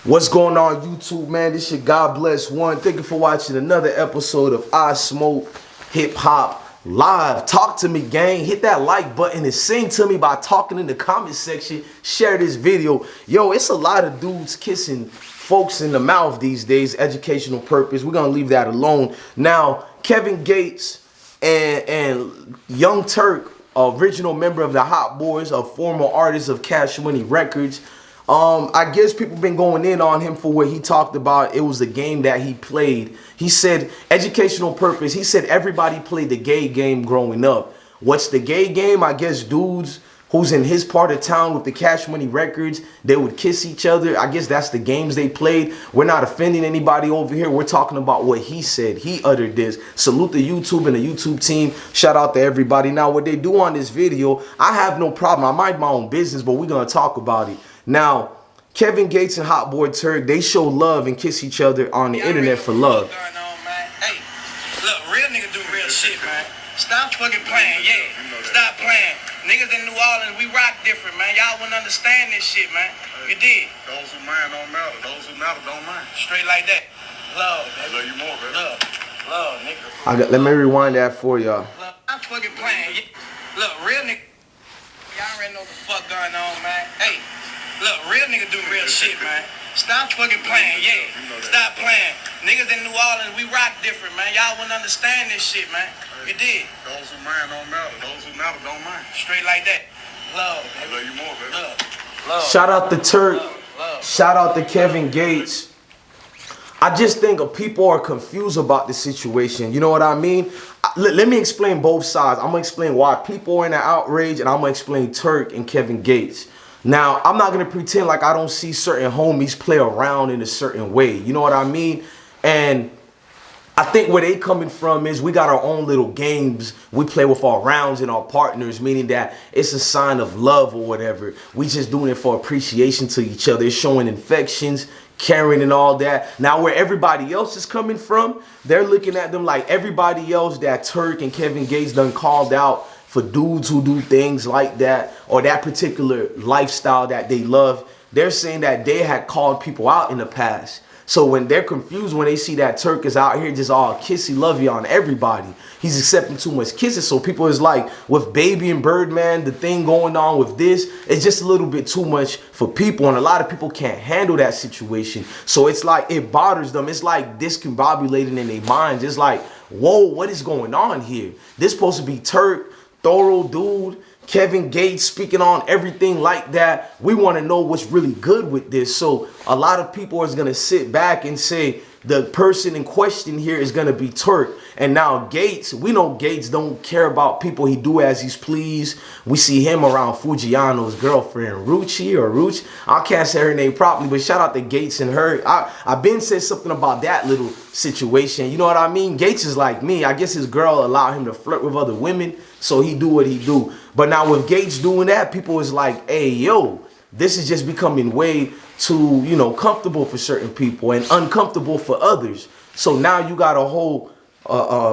What's going on, YouTube, man? This your God Bless One. Thank you for watching another episode of I Smoke Hip Hop Live. Talk to me, gang. Hit that like button and sing to me by talking in the comment section. Share this video. Yo, it's a lot of dudes kissing folks in the mouth these days, educational purpose. We're gonna leave that alone. Now, Kevin Gates and Young Turk, original member of the Hot Boys, a former artist of Cash Money Records. I guess people been going in on him for what he talked about. It was the game that he played. He said educational purpose. He said everybody played the gay game growing up. What's the gay game? I guess dudes who's in his part of town with the Cash Money Records, they would kiss each other. I guess that's the games they played. We're not offending anybody over here. We're talking about what he said. He uttered this. Salute the YouTube and the YouTube team. Shout out to everybody. Now, what they do on this video, I have no problem. I mind my own business, but we're going to talk about it. Now, Kevin Gates and Hot Boy Turk, they show love and kiss each other on the internet for love. Hey, look, real niggas do real shit, man. Stop fucking playing, yeah. Stop playing. Niggas in New Orleans, we rock different, man. Y'all wouldn't understand this shit, man. You did. Those who mind don't matter. Those who matter don't mind. Straight like that. Love, baby. I love you more, baby. Love, nigga. Let me rewind that for y'all. Stop fucking playing, yeah. Look, real niggas, y'all already know what the fuck going on, man. Hey. Look, real niggas do real shit, man. Stop fucking playing, yeah. Stop playing. Niggas in New Orleans, we rock different, man. Y'all wouldn't understand this shit, man. You did. Those who mind don't matter. Those who matter don't mind. Straight like that. Love, baby. I love you more, baby. Love. Shout out to Turk. Shout out to Kevin Gates. I just think people are confused about the situation. You know what I mean? Let me explain both sides. I'm going to explain why people are in an outrage, and I'm going to explain Turk and Kevin Gates. Now, I'm not going to pretend like I don't see certain homies play around in a certain way. You know what I mean? And I think where they coming from is we got our own little games we play with our rounds and our partners, meaning that it's a sign of love or whatever. We just doing it for appreciation to each other. It's showing affections, caring and all that. Now, where everybody else is coming from, they're looking at them like everybody else that Turk and Kevin Gates done called out for dudes who do things like that or that particular lifestyle that they love. They're saying that they had called people out in the past. So when they're confused, when they see that Turk is out here just all kissy lovey on everybody, he's accepting too much kisses. So people is like, with Baby and Birdman, the thing going on with this, it's just a little bit too much for people. And a lot of people can't handle that situation. So it's like, it bothers them. It's like discombobulating in their minds. It's like, whoa, what is going on here? This supposed to be Turk, thorough dude, Kevin Gates speaking on everything like that. We want to know what's really good with this. So a lot of people is going to sit back and say the person in question here is going to be Turk. And now Gates, we know Gates don't care about people. He do as he's pleased. We see him around Fujiano's girlfriend, Ruchi. I can't say her name properly, but shout out to Gates and her. I've been said something about that little situation. You know what I mean? Gates is like me. I guess his girl allowed him to flirt with other women, so he do what he do. But now with Gates doing that, people is like, hey, yo, this is just becoming way too, you know, comfortable for certain people and uncomfortable for others. So now you got a whole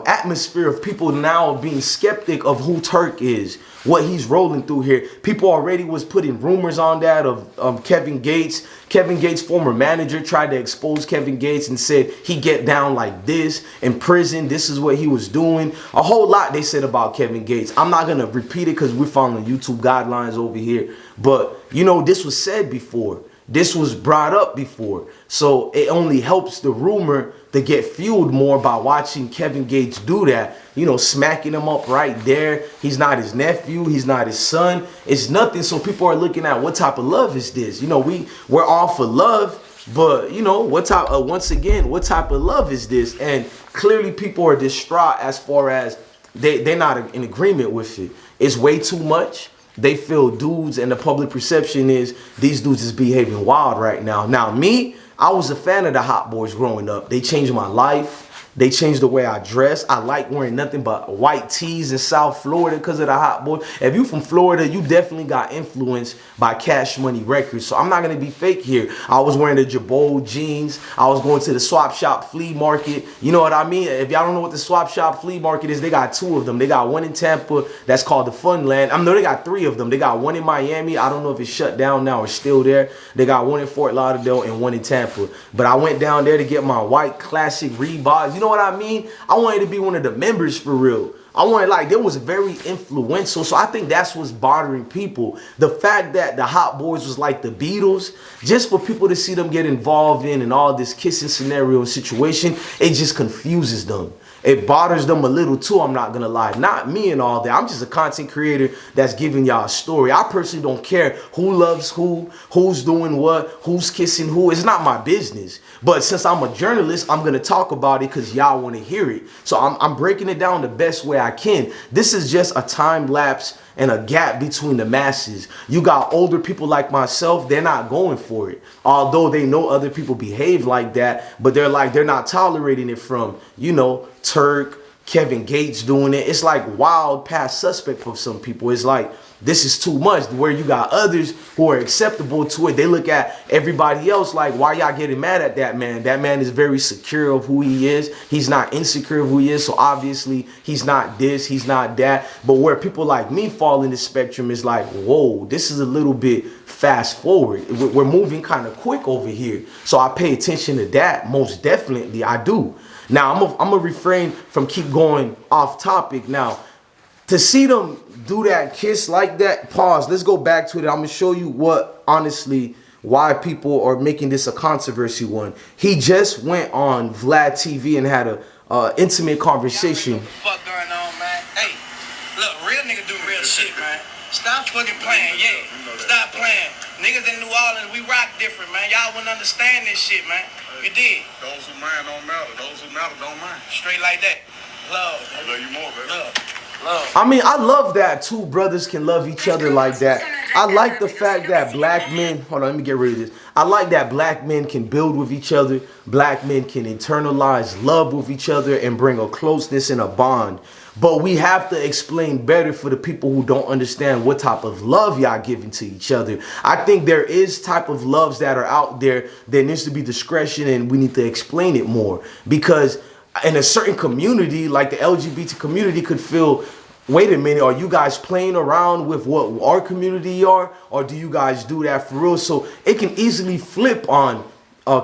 atmosphere of people now being skeptic of who Turk is, what he's rolling through here. People already was putting rumors on that of Kevin Gates. Kevin Gates' former manager tried to expose Kevin Gates and said he get down like this in prison. This is what he was doing. A whole lot they said about Kevin Gates. I'm not going to repeat it because we're following YouTube guidelines over here. But, you know, this was said before. This was brought up before. So it only helps the rumor to get fueled more by watching Kevin Gates do that. You know, smacking him up right there. He's not his nephew. He's not his son. It's nothing. So people are looking at what type of love is this? You know, we're all for love. But, you know, what type once again, what type of love is this? And clearly people are distraught as far as they're not in agreement with it. It's way too much. They feel dudes and the public perception is these dudes is behaving wild right now. Now, me, I was a fan of the Hot Boys growing up. They changed my life. They changed the way I dress. I like wearing nothing but white tees in South Florida because of the Hot Boys. If you from Florida, you definitely got influenced by Cash Money Records. So I'm not going to be fake here. I was wearing the Jabot jeans. I was going to the Swap Shop Flea Market. You know what I mean? If y'all don't know what the Swap Shop Flea Market is, they got 2 of them. They got one in Tampa that's called the Funland. I know they got 3 of them. They got one in Miami. I don't know if it's shut down now or still there. They got one in Fort Lauderdale and one in Tampa. But I went down there to get my white classic Reeboks. You know what I mean? I wanted to be one of the members for real. I wanted, like, they was very influential. So I think that's what's bothering people. The fact that the Hot Boys was like the Beatles, just for people to see them get involved in and all this kissing scenario and situation, it just confuses them. It bothers them a little too, I'm not gonna lie. Not me and all that. I'm just a content creator that's giving y'all a story. I personally don't care who loves who, who's doing what, who's kissing who. It's not my business. But since I'm a journalist, I'm gonna talk about it because y'all wanna hear it. So I'm breaking it down the best way I can. This is just a time lapse and a gap between the masses. You got older people like myself, they're not going for it. Although they know other people behave like that, but they're not tolerating it from, you know, Turk, Kevin Gates doing it. It's like wild past suspect for some people. It's like, this is too much, where you got others who are acceptable to it. They look at everybody else like, why y'all getting mad at that man? That man is very secure of who he is. He's not insecure of who he is. So obviously he's not this, he's not that. But where people like me fall in the spectrum is like, whoa, this is a little bit fast forward. We're moving kind of quick over here. So I pay attention to that. Most definitely I do. Now I'm gonna refrain from keep going off topic. Now, to see them do that kiss like that, pause, let's go back to it. I'm gonna show you what, honestly, why people are making this a controversy one. He just went on Vlad TV and had a intimate conversation. What the fuck going on, man? Hey, look, real nigga do real shit, man. Stop fucking playing, yeah. Stop playing. Niggas in New Orleans, we rock different, man. Y'all wouldn't understand this shit, man. You did. Those who mind don't matter. Those who matter don't mind. Straight like that. Love. I love you more, baby. Love. Love. I mean, I love that two brothers can love each other like that. I like the fact that black men, hold on, let me get rid of this. I like that black men can build with each other. Black men can internalize love with each other and bring a closeness and a bond. But we have to explain better for the people who don't understand what type of love y'all giving to each other. I think there is type of loves that are out there. There needs to be discretion, and we need to explain it more. Because in a certain community, like the LGBT community, could feel, wait a minute, are you guys playing around with what our community are? Or do you guys do that for real? So it can easily flip on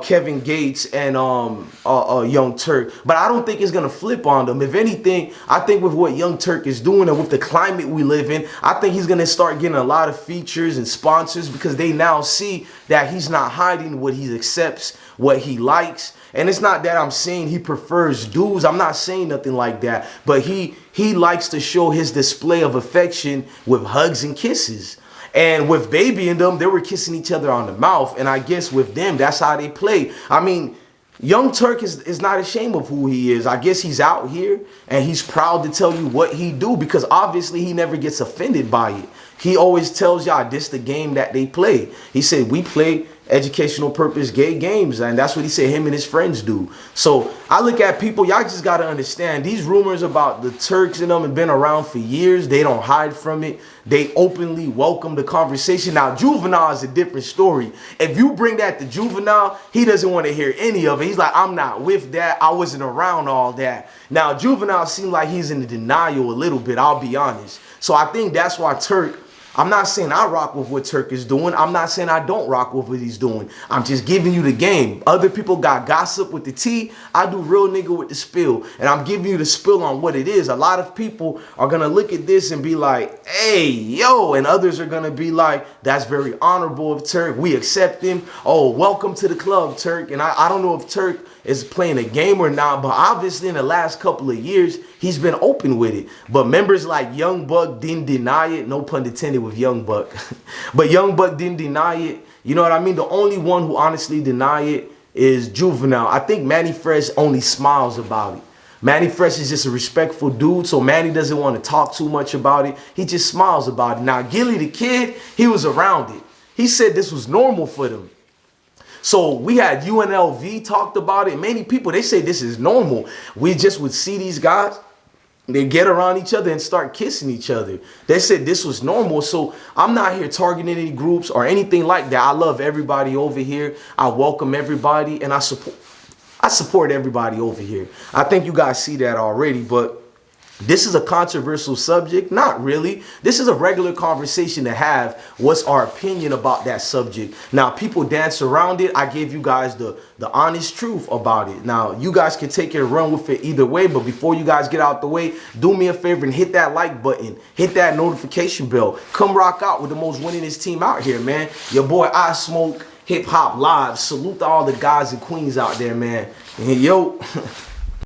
Kevin Gates and Young Turk, but I don't think it's gonna flip on them. If anything, I think with what Young Turk is doing and with the climate we live in, I think he's gonna start getting a lot of features and sponsors because they now see that he's not hiding what he accepts, what he likes. And it's not that I'm saying he prefers dudes. I'm not saying nothing like that. But he likes to show his display of affection with hugs and kisses. And with Baby and them, they were kissing each other on the mouth. And I guess with them, that's how they play. I mean, Young Turk is not ashamed of who he is. I guess he's out here and he's proud to tell you what he do because obviously he never gets offended by it. He always tells y'all this the game that they play. He said, we play educational purpose gay games, and that's what he said him and his friends do. So I look at people, y'all just got to understand these rumors about the Turks and them have been around for years. They don't hide from it. They openly welcome the conversation. Now Juvenile is a different story. If you bring that to Juvenile, he doesn't want to hear any of it. He's like, I'm not with that. I wasn't around all that. Now Juvenile seems like he's in denial a little bit, I'll be honest. So I think that's why Turk, I'm not saying I rock with what Turk is doing. I'm not saying I don't rock with what he's doing. I'm just giving you the game. Other people got gossip with the tea. I do real nigga with the spill. And I'm giving you the spill on what it is. A lot of people are going to look at this and be like, hey, yo. And others are going to be like, that's very honorable of Turk. We accept him. Oh, welcome to the club, Turk. And I don't know if Turk is playing a game or not, but obviously in the last couple of years, he's been open with it. But members like Young Buck didn't deny it. No pun intended with Young Buck. But Young Buck didn't deny it. You know what I mean? The only one who honestly deny it is Juvenile. I think Manny Fresh only smiles about it. Manny Fresh is just a respectful dude, so Manny doesn't want to talk too much about it. He just smiles about it. Now, Gilly the Kid, he was around it. He said this was normal for them. So we had UNLV talked about it. Many people, they say this is normal. We just would see these guys, they get around each other and start kissing each other. They said this was normal. So I'm not here targeting any groups or anything like that. I love everybody over here. I welcome everybody, and I support everybody over here. I think you guys see that already, but this is a controversial subject. Not really. This is a regular conversation to have. What's our opinion about that subject? Now, people dance around it. I gave you guys the honest truth about it. Now, you guys can take it and run with it either way, but before you guys get out the way, do me a favor and hit that like button. Hit that notification bell. Come rock out with the most winningest team out here, man. Your boy, IsmokeHiphop Live. Salute to all the guys and queens out there, man. And yo...